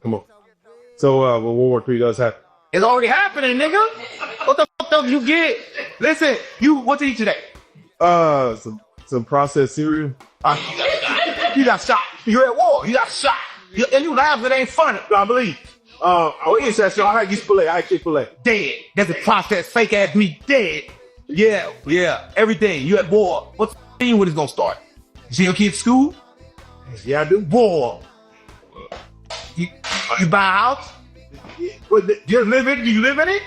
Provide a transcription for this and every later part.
Come on. So, when World War III does happen. It's already happening, nigga. What the fuck don't you get? Listen, what to eat today? Some processed cereal. You got shot. You're at war. You got shot. And you laugh, it ain't funny. I believe. I eat that shit. I like Chick-fil-A. I like Chick-fil-A. Dead. That's a processed fake ass meat. Dead. Yeah. Everything. You at war. What's the thing when it's gonna start? You see your kids at school? Yeah, I do. War. You buy a house? You live in it? You live in it?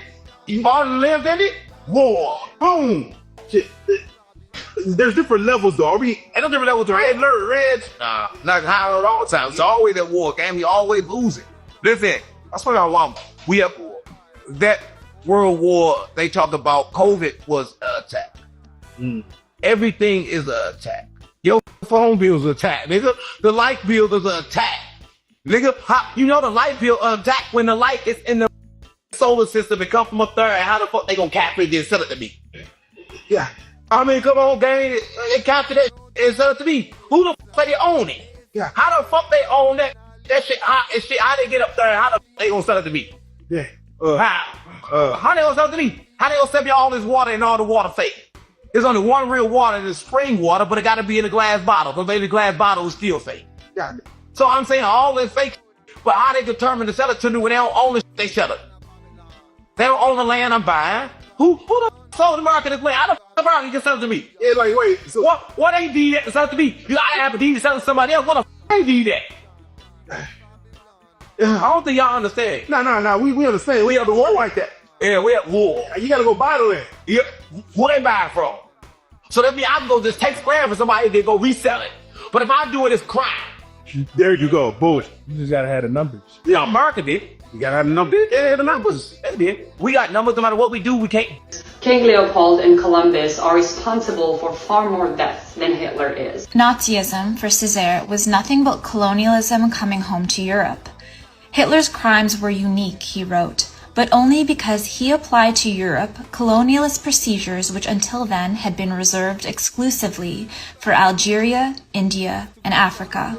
You already lived in it? War. Boom. Shit. There's different levels though. Ain't no different levels to red alert, reds. Nah, not high at all times. It's always at war, game. You always losing. Listen, I swear to God, we at war. That World War they talked about, COVID was an attack. Everything is an attack. Your phone bill is an attack, nigga. The light bill is an attack. Nigga, you know the light bill attack when the light is in the solar system. It come from up there, and how the fuck they gonna capture it and sell it to me? Yeah. I mean, come on, gang. They capture that and sell it to me. Who the fuck they own it? Yeah. How the fuck they own that shit? How they get up there? How the fuck they gonna sell it to me? Yeah. How they gonna sell it to me? How they gonna sell me all this water and all the water fake? There's only one real water, and it's spring water, but it gotta be in a glass bottle. Because maybe the glass bottle is still fake. Yeah. So I'm saying all this fake, but how they determine to sell it to me when they don't own the shit they sell it? They don't own the land I'm buying. Who the sold the market this land? How the fuck America can sell it to me? Yeah, like, wait. So What they did that to sell it to me? You gotta have a deed to sell it to somebody else. What the fuck they did that? I don't think y'all understand. No. We understand. We have the war like that. Yeah, we at war. You gotta go buy the land. Yeah, where they buy it from? So that means I can go just take land from somebody and then go resell it. But if I do it, it's crime. There you go. Bullshit. You just gotta have the numbers. Yeah, America did. You gotta have the numbers. Yeah, the numbers. They did. We got numbers no matter what we do, we can't. King Leopold and Columbus are responsible for far more deaths than Hitler is. Nazism, for Césaire, was nothing but colonialism coming home to Europe. Hitler's crimes were unique, he wrote, but only because he applied to Europe colonialist procedures which until then had been reserved exclusively for Algeria, India, and Africa.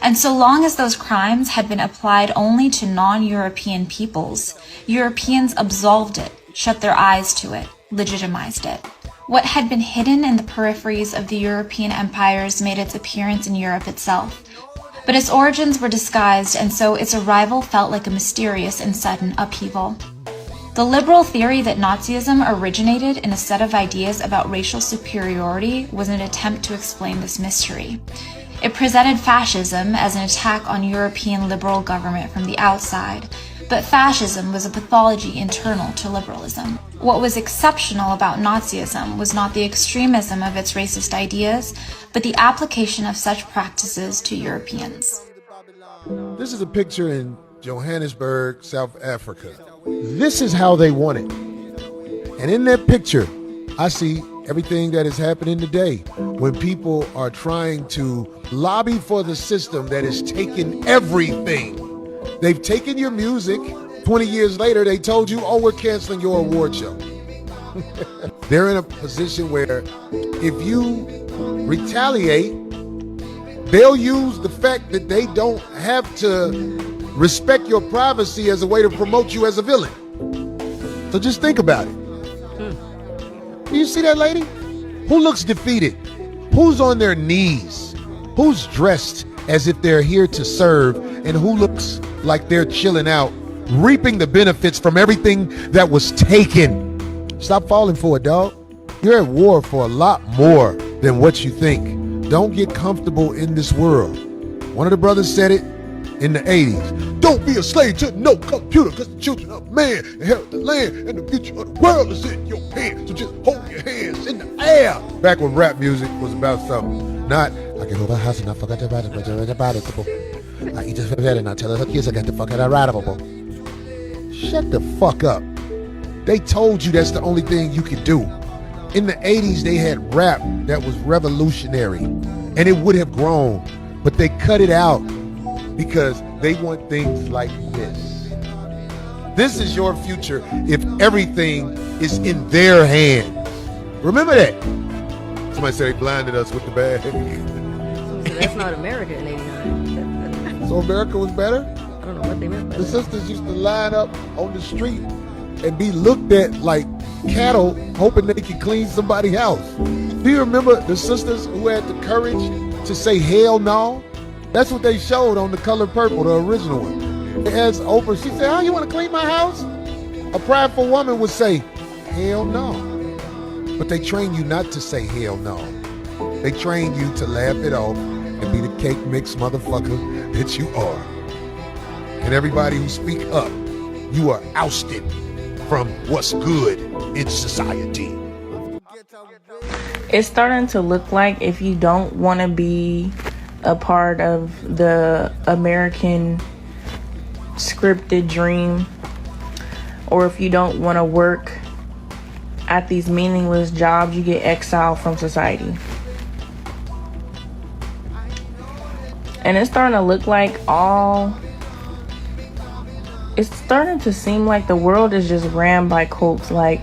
And so long as those crimes had been applied only to non-European peoples, Europeans absolved it, shut their eyes to it, legitimized it. What had been hidden in the peripheries of the European empires made its appearance in Europe itself. But its origins were disguised, and so its arrival felt like a mysterious and sudden upheaval. The liberal theory that Nazism originated in a set of ideas about racial superiority was an attempt to explain this mystery. It presented fascism as an attack on European liberal government from the outside, but fascism was a pathology internal to liberalism. What was exceptional about Nazism was not the extremism of its racist ideas, but the application of such practices to Europeans. This is a picture in Johannesburg, South Africa. This is how they want it. And in that picture, I see everything that is happening today when people are trying to lobby for the system that has taken everything. They've taken your music. 20 years later, they told you, oh, we're canceling your award show. They're in a position where if you retaliate, they'll use the fact that they don't have to respect your privacy as a way to promote you as a villain. So just think about it. Do you see that lady? Who looks defeated? Who's on their knees? Who's dressed as if they're here to serve? And who looks like they're chilling out, reaping the benefits from everything that was taken? Stop falling for it, dog. You're at war for a lot more than what you think. Don't get comfortable in this world. One of the brothers said it in the 80s. Don't be a slave to no computer, because the children of man inherit the land and the future of the world is in your hands. So just hold your hands in the air. Back when rap music was about something, not I can go to the house and I forgot about it. I eat this bed and I tell her kids I got the fuck out of radical. Shut the fuck up. They told you that's the only thing you could do. In the 80s, they had rap that was revolutionary, and it would have grown, but they cut it out because they want things like this. This is your future if everything is in their hands. Remember that. Somebody said they blinded us with the bag. So that's not America in '89. So America was better? I don't know what they meant by The that. sisters used to line up on the street and be looked at like cattle, hoping they could clean somebody's house. Do you remember the sisters who had the courage to say hell no? That's what they showed on The Color Purple, the original one. It has Oprah. She said, "Oh, you want to clean my house?" A prideful woman would say, "Hell no." But they train you not to say hell no. They train you to laugh it off and be the cake mix motherfucker that you are. And everybody who speak up, you are ousted from what's good in society. It's starting to look like if you don't want to be a part of the American scripted dream, or if you don't want to work at these meaningless jobs, you get exiled from society. And it's starting to look like it's starting to seem like the world is just ran by cults. Like,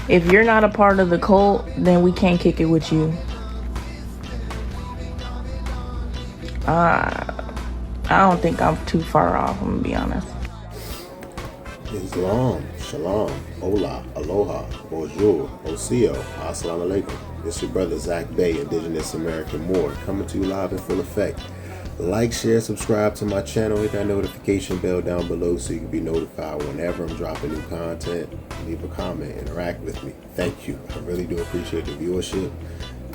if you're not a part of the cult, then we can't kick it with you. I don't think I'm too far off, I'm gonna be honest. Islam, shalom, hola, aloha, bonjour, osio, assalamu alaikum. It's your brother Zach Bay, Indigenous American Moor, coming to you live in full effect. Like, share, subscribe to my channel, hit that notification bell down below so you can be notified whenever I'm dropping new content. Leave a comment, interact with me. Thank you. I really do appreciate the viewership.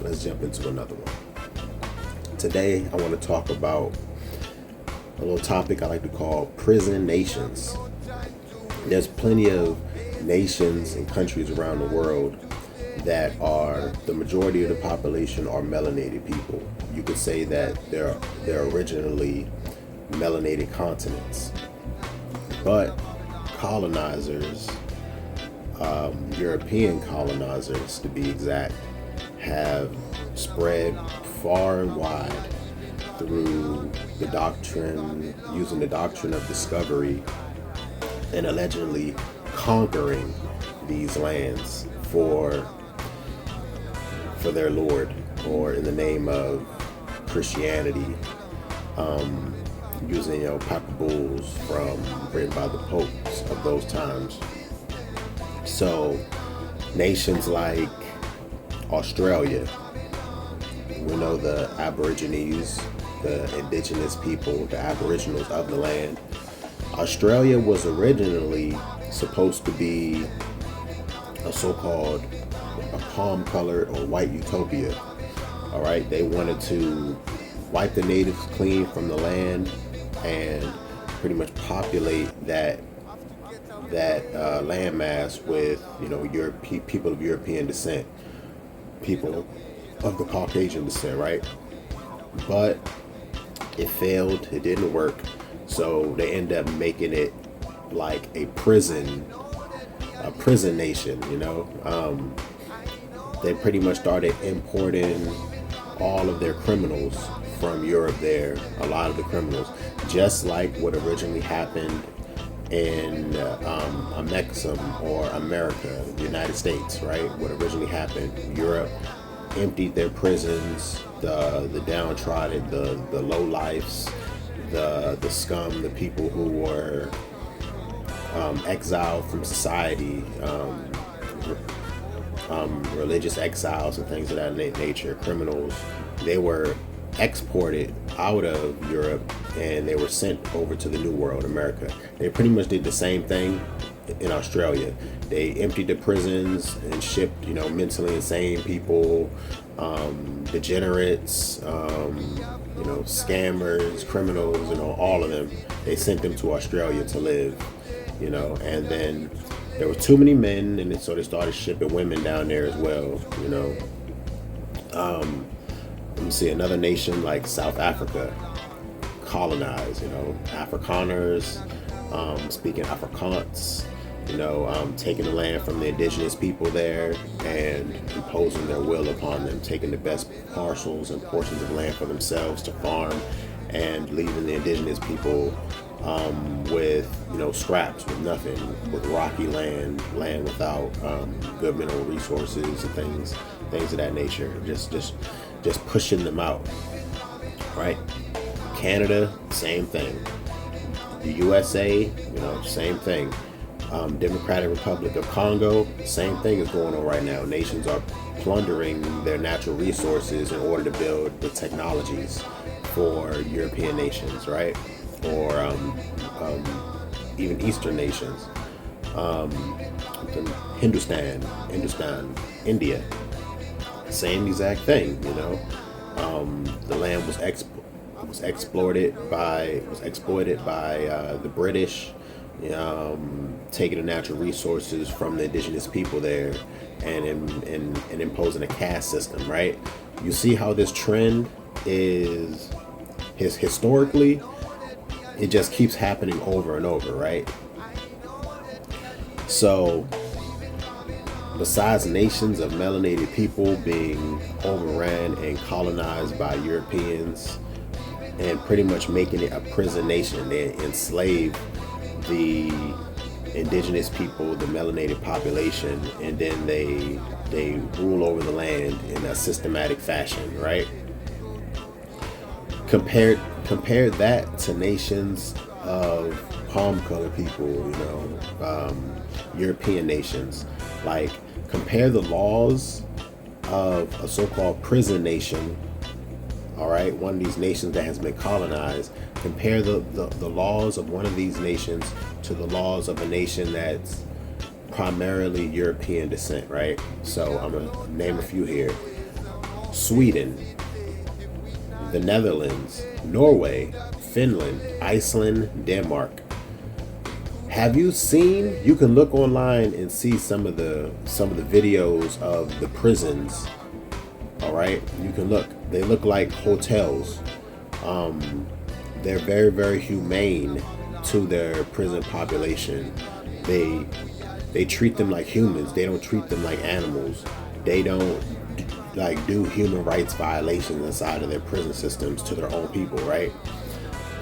Let's jump into another one. Today, I want to talk about a little topic I like to call prison nations. There's plenty of nations and countries around the world that are, the majority of the population are melanated people. You could say that they're originally melanated continents. But colonizers, European colonizers to be exact, have spread far and wide through the doctrine, using the doctrine of discovery, and allegedly conquering these lands for their Lord, or in the name of Christianity, using papal bulls written by the popes of those times. So nations like Australia, we know the Aborigines, the indigenous people, the aboriginals of the land. Australia was originally supposed to be a so-called a palm-colored or white utopia. All right, they wanted to wipe the natives clean from the land and pretty much populate that landmass with people of European descent, people of the Caucasian descent, right? But it failed. It didn't work. So they end up making it like a prison nation, They pretty much started importing all of their criminals from Europe there, a lot of the criminals, just like what originally happened in Mexicum or America, the United States, right? What originally happened, Europe emptied their prisons, the downtrodden, the lowlifes, the scum, the people who were exiled from society, religious exiles and things of that nature, criminals. They were exported out of Europe and they were sent over to the New World, America. They pretty much did the same thing in Australia. They emptied the prisons and shipped, mentally insane people, degenerates, scammers, criminals, all of them. They sent them to Australia to live, and then there were too many men, and so they started shipping women down there as well, Let me see, another nation like South Africa colonized, Afrikaners, speaking Afrikaans, taking the land from the indigenous people there and imposing their will upon them, taking the best parcels and portions of land for themselves to farm, and leaving the indigenous people with scraps, with nothing, with rocky land without good mineral resources and things of that nature, just pushing them out, right? Canada, same thing. The USA, same thing. Democratic Republic of Congo, same thing is going on right now. Nations are plundering their natural resources in order to build the technologies for European nations, right? Or even Eastern nations. Hindustan, India, same exact thing. The land was exploited by the British, taking the natural resources from the indigenous people there, and imposing a caste system. Right? You see how this trend is historically. It just keeps happening over and over, right? So, besides nations of melanated people being overran and colonized by Europeans and pretty much making it a prison nation, they enslave the indigenous people, the melanated population, and then they rule over the land in a systematic fashion, right? Compare that to nations of palm colored people, European nations. Like, compare the laws of a so-called prison nation, all right, one of these nations that has been colonized. Compare the laws of one of these nations to the laws of a nation that's primarily European descent, right? So I'm going to name a few here. Sweden, the Netherlands, Norway, Finland, Iceland, Denmark. Have you seen? You can look online and see some of the videos of the prisons. All right, you can look. They look like hotels. They're very, very humane to their prison population. They treat them like humans. They don't treat them like animals. They don't do human rights violations inside of their prison systems to their own people, right?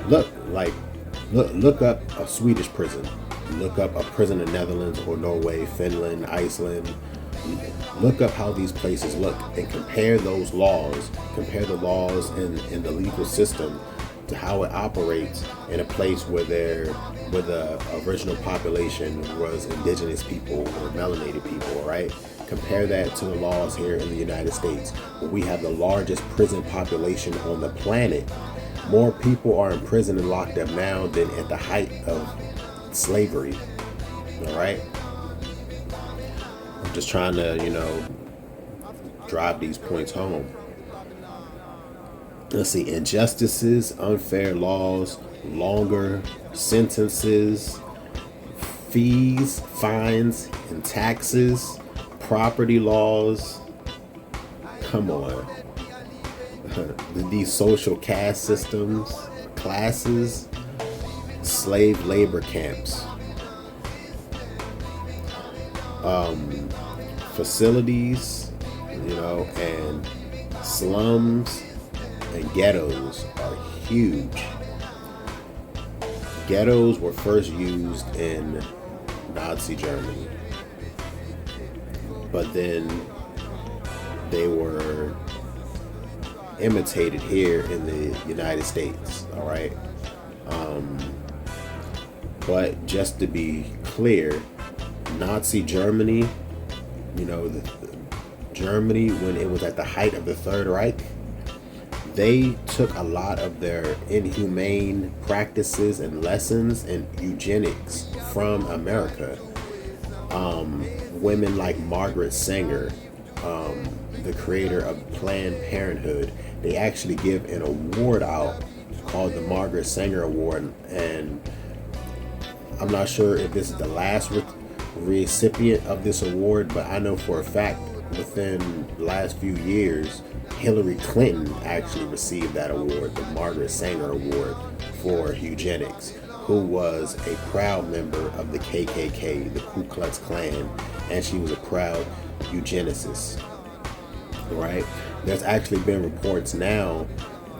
Look up a Swedish prison. Look up a prison in Netherlands or Norway, Finland, Iceland. Look up how these places look and compare those laws. Compare the laws in the legal system to how it operates in a place where the original population was indigenous people or melanated people, right? Compare that to the laws here in the United States, where we have the largest prison population on the planet. More people are in prison and locked up now than at the height of slavery. All right? I'm just trying to, drive these points home. Let's see, injustices, unfair laws, longer sentences, fees, fines, and taxes, property laws. Come on. These social caste systems, classes, slave labor camps, facilities, and slums and ghettos are huge. Ghettos were first used in Nazi Germany, but then they were imitated here in the United States, all right? But just to be clear, Nazi Germany, Germany, when it was at the height of the Third Reich, they took a lot of their inhumane practices and lessons and eugenics from America. Women like Margaret Sanger, the creator of Planned Parenthood, they actually give an award out called the Margaret Sanger Award, and I'm not sure if this is the last recipient of this award, but I know for a fact within the last few years, Hillary Clinton actually received that award, the Margaret Sanger Award for eugenics, who was a proud member of the KKK, the Ku Klux Klan, and she was a proud eugenicist, right? There's actually been reports now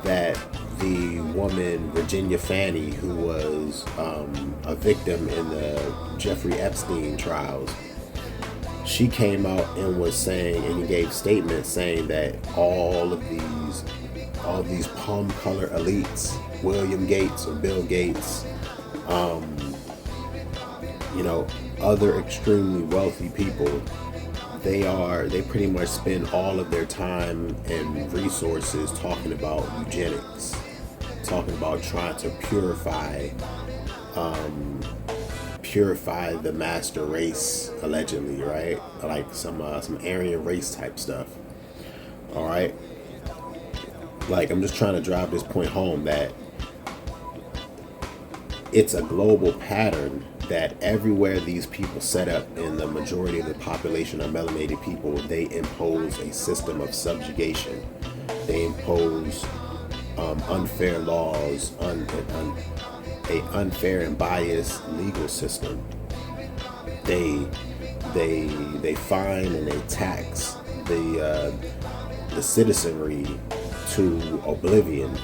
that the woman Virginia Fanny, who was a victim in the Jeffrey Epstein trials, she came out and was saying, and gave statements saying that all these palm color elites, William Gates or Bill Gates, You know, other extremely wealthy people, they pretty much spend all of their time and resources talking about eugenics, talking about trying to purify the master race, allegedly, right? Like some Aryan race type stuff. All right, like I'm just trying to drive this point home that it's a global pattern that everywhere these people set up, and the majority of the population are melanated people, they impose a system of subjugation. They impose unfair laws, an unfair and biased legal system. They fine and they tax the citizenry to oblivion.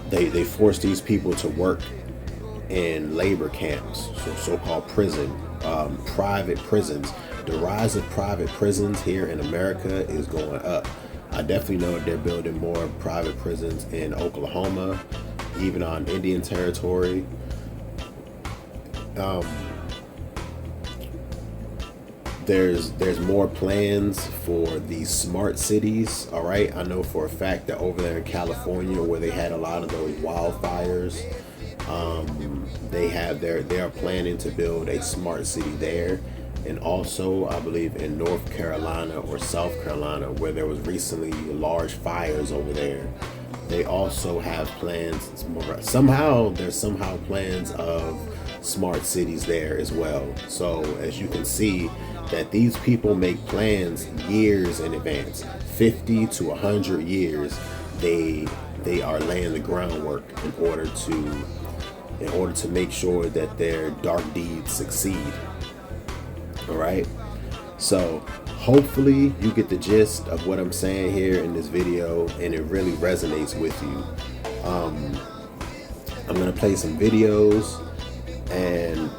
They force these people to work in labor camps, so-called private prisons. The rise of private prisons here in America is going up. I definitely know they're building more private prisons in Oklahoma, even on Indian territory. There's more plans for these smart cities. All right, I know for a fact that over there in California, where they had a lot of those wildfires, they are planning to build a smart city there. And also, I believe in North Carolina or South Carolina, where there was recently large fires over there, they also have plans. There's plans of smart cities there as well. So as you can see, that these people make plans years in advance, 50 to 100 years. They are laying the groundwork in order to make sure that their dark deeds succeed. All right. So hopefully you get the gist of what I'm saying here in this video, and it really resonates with you. I'm gonna play some videos, and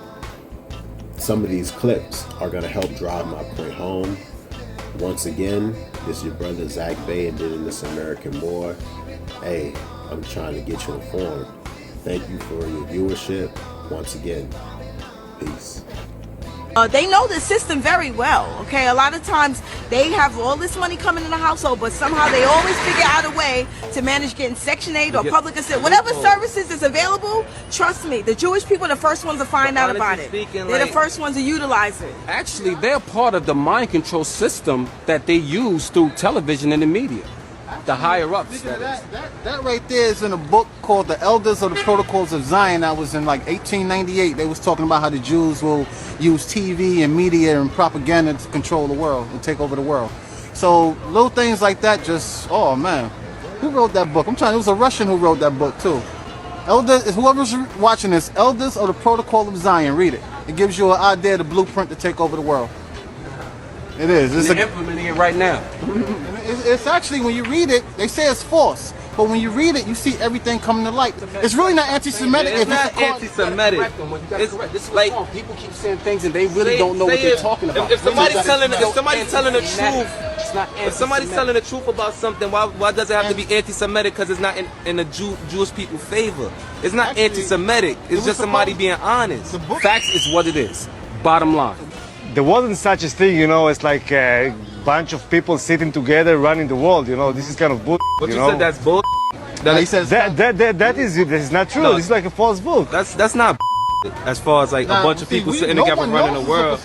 some of these clips are going to help drive my point home. Once again, this is your brother Zach Bay, Indigenous American Moor. Hey, I'm trying to get you informed. Thank you for your viewership. Once again, peace. They know the system very well, okay? A lot of times they have all this money coming in the household, but somehow they always figure out a way to manage getting Section 8 or public assistance. Whatever services is available, trust me, the Jewish people are the first ones to find out about it. They're the first ones to utilize it. Actually, they're part of the mind control system that they use through television and the media. The higher ups. That right there is in a book called The Elders of the Protocols of Zion. That was in like 1898. They was talking about how the Jews will use TV and media and propaganda to control the world and take over the world. So little things like that just, oh man. Who wrote that book? It was a Russian who wrote that book too. Whoever's watching this, Elders of the Protocol of Zion, read it. It gives you an idea of the blueprint to take over the world. It is. They're implementing it right now. It's actually, when you read it, they say it's false. But when you read it, you see everything coming to light. It's really not anti-Semitic. It's not anti-Semitic. It's like people keep saying things and they really don't know what they're talking about. If somebody's telling the truth, if somebody's telling the truth about something, why does it have to be anti-Semitic? Because it's not in the Jewish people's favor. It's not anti-Semitic. It's just somebody being honest. Facts is what it is. Bottom line. There wasn't such a thing, it's like a bunch of people sitting together running the world, this is kind of bull. But you said that's bull. That is not true. This is like a false book. That's not as far as like a bunch of people sitting together running the world.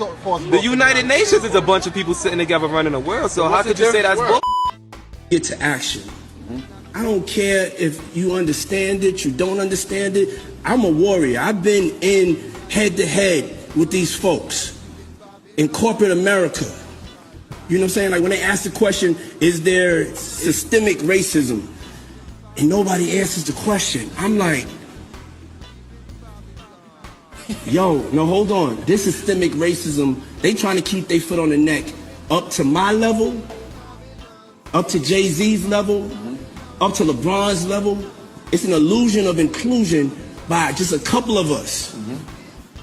The United Nations is a bunch of people sitting together running the world. So how could you say that's bull? Get to action. I don't care if you understand it, you don't understand it. I'm a warrior. I've been in head to head with these folks in corporate America. You know what I'm saying? Like when they ask the question, is there systemic racism? And nobody answers the question. I'm like, yo, no, hold on. This systemic racism, they trying to keep their foot on the neck up to my level, up to Jay-Z's level, up to LeBron's level. It's an illusion of inclusion by just a couple of us.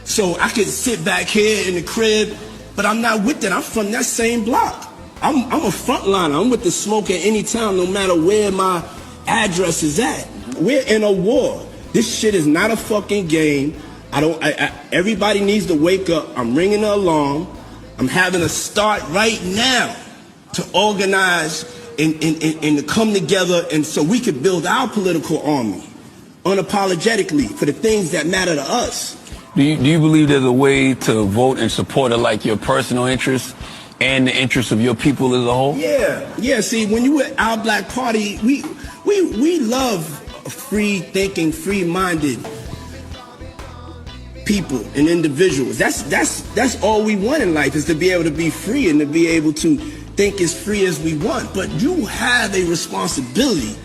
So I could sit back here in the crib, but I'm not with it. I'm from that same block. I'm a frontliner. I'm with the smoke at any time, no matter where my address is at. We're in a war. This shit is not a fucking game. Everybody needs to wake up. I'm ringing the alarm. I'm having a start right now to organize and to come together, and so we could build our political army unapologetically for the things that matter to us. Do you believe there's a way to vote and support like your personal interests and the interests of your people as a whole? Yeah. See, when you at our Black Party, we love free-thinking, free-minded people and individuals. That's all we want in life, is to be able to be free and to be able to think as free as we want. But you have a responsibility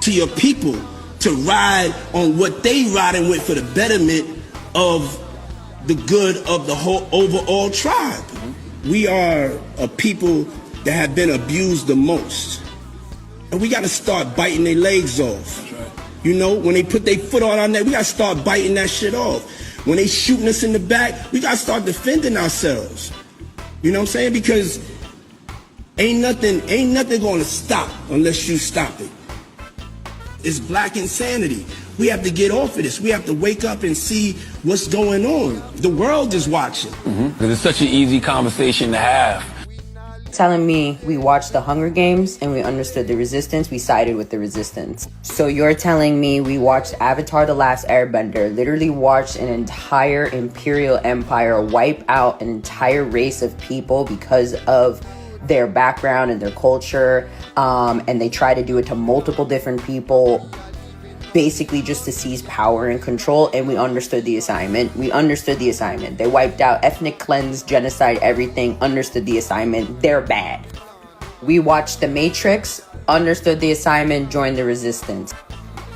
to your people to ride on what they riding with for the betterment of the good of the whole overall tribe. We are a people that have been abused the most. And we got to start biting their legs off. You know, when they put their foot on our neck, we got to start biting that shit off. When they shooting us in the back, we got to start defending ourselves. You know what I'm saying? Because ain't nothing going to stop unless you stop it. It's black insanity. We have to get off of this. We have to wake up and see what's going on. The world is watching. Because it's such an easy conversation to have. Telling me we watched the Hunger Games and we understood the resistance, we sided with the resistance. So you're telling me we watched Avatar: The Last Airbender, literally watched an entire imperial empire wipe out an entire race of people because of their background and their culture, and they try to do it to multiple different people, basically just to seize power and control, and we understood the assignment. They wiped out, ethnic cleanse, genocide, everything, understood the assignment. They're bad. We watched The Matrix, understood the assignment, joined the resistance.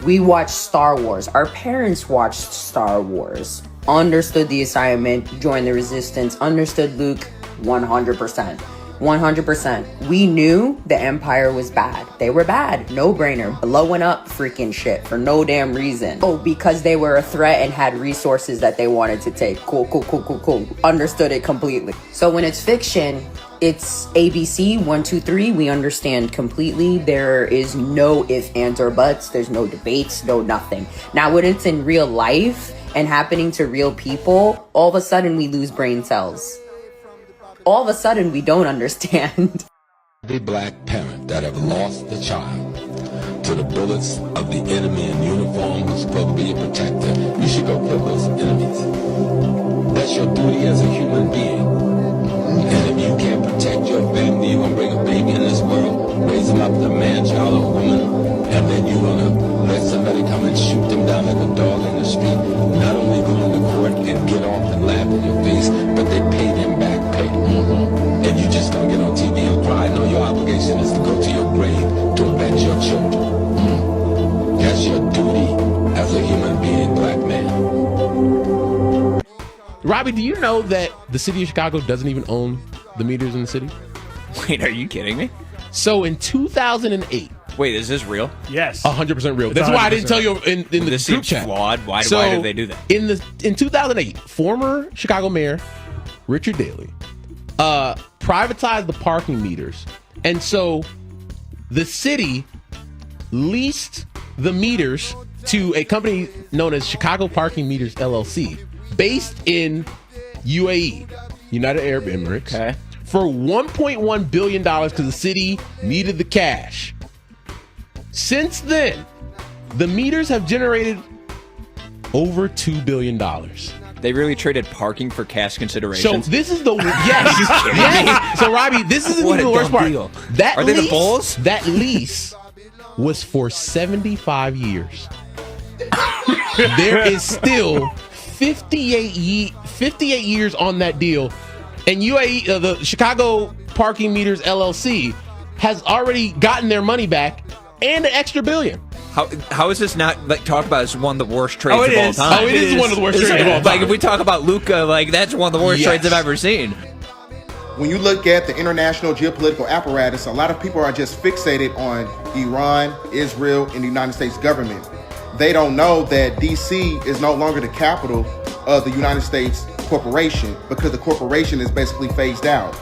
We watched Star Wars. Our parents watched Star Wars, understood the assignment, joined the resistance, understood Luke 100%. 100%. We knew the Empire was bad. They were bad. No brainer. Blowing up freaking shit for no damn reason. Oh, because they were a threat and had resources that they wanted to take. Cool. Understood it completely. So when it's fiction, it's ABC, 1, 2, 3. We understand completely. There is no ifs, ands, or buts. There's no debates, no nothing. Now, when it's in real life and happening to real people, all of a sudden we lose brain cells. All of a sudden, we don't understand. Every black parent that have lost a child to the bullets of the enemy in uniform who's supposed to be a protector, you should go kill those enemies. That's your duty as a human being. And if you can't protect your family, you're going to bring a baby in this world, raise them up to a man, child, or woman, and then you're going to let somebody come and shoot them down like a dog in the street, not only going to court and get off and laugh in your face, but they pay them back pay. And you just don't get on TV and cry. No, your obligation is to go to your grave to avenge your children. That's your duty as a human being, black man. Robbie, do you know that the city of Chicago doesn't even own the meters in the city? Wait, are you kidding me? So in 2008. Wait, is this real? Yes. 100% real. That's why I didn't tell you in the this group seems chat. Flawed. Why did they do that? In 2008, former Chicago Mayor Richard Daley privatized the parking meters. And so the city leased the meters to a company known as Chicago Parking Meters LLC, based in UAE, United Arab Emirates, for $1.1 billion because the city needed the cash. Since then, the meters have generated over $2 billion. They really traded parking for cash considerations. So this is the yes. So Robbie, this isn't even the worst part. Deal. That Are lease, they the Bulls? That lease was for 75 years. There is still 58 years on that deal, and UAE, the Chicago Parking Meters LLC, has already gotten their money back and an extra $1 billion. How is this not like talked about as one of the worst trades of all time? Oh, it is one of the worst trades of all time. Like if we talk about Luka, like that's one of the worst trades I've ever seen. When you look at the international geopolitical apparatus, a lot of people are just fixated on Iran, Israel, and the United States government. They don't know that DC is no longer the capital of the United States corporation, because the corporation is basically phased out.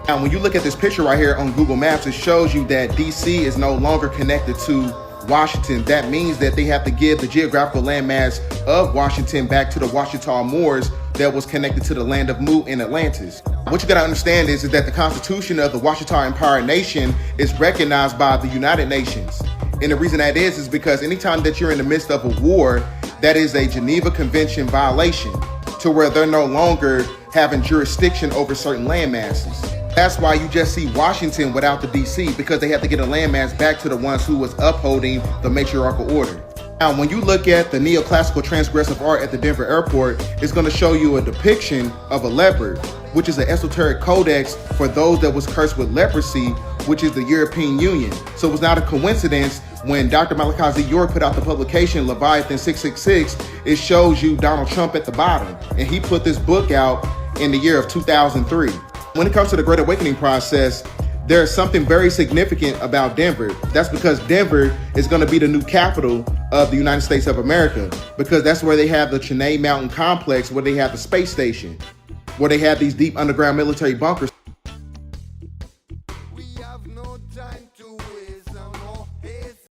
And when you look at this picture right here on Google Maps, it shows you that DC is no longer connected to Washington, that means that they have to give the geographical landmass of Washington back to the Washita Moors that was connected to the land of Mu in Atlantis. What you gotta understand is that the Constitution of the Washita Empire Nation is recognized by the United Nations. And the reason that is because anytime that you're in the midst of a war, that is a Geneva Convention violation, to where they're no longer having jurisdiction over certain land masses. That's why you just see Washington without the DC, because they have to get a landmass back to the ones who was upholding the matriarchal order. Now, when you look at the neoclassical transgressive art at the Denver airport, it's going to show you a depiction of a leopard, which is an esoteric codex for those that was cursed with leprosy, which is the European Union. So it was not a coincidence when Dr. Malachi Z. York put out the publication Leviathan 666, it shows you Donald Trump at the bottom. And he put this book out in the year of 2003. When it comes to the Great Awakening process, there's something very significant about Denver. That's because Denver is going to be the new capital of the United States of America, because that's where they have the Chennai Mountain Complex, where they have the space station, where they have these deep underground military bunkers.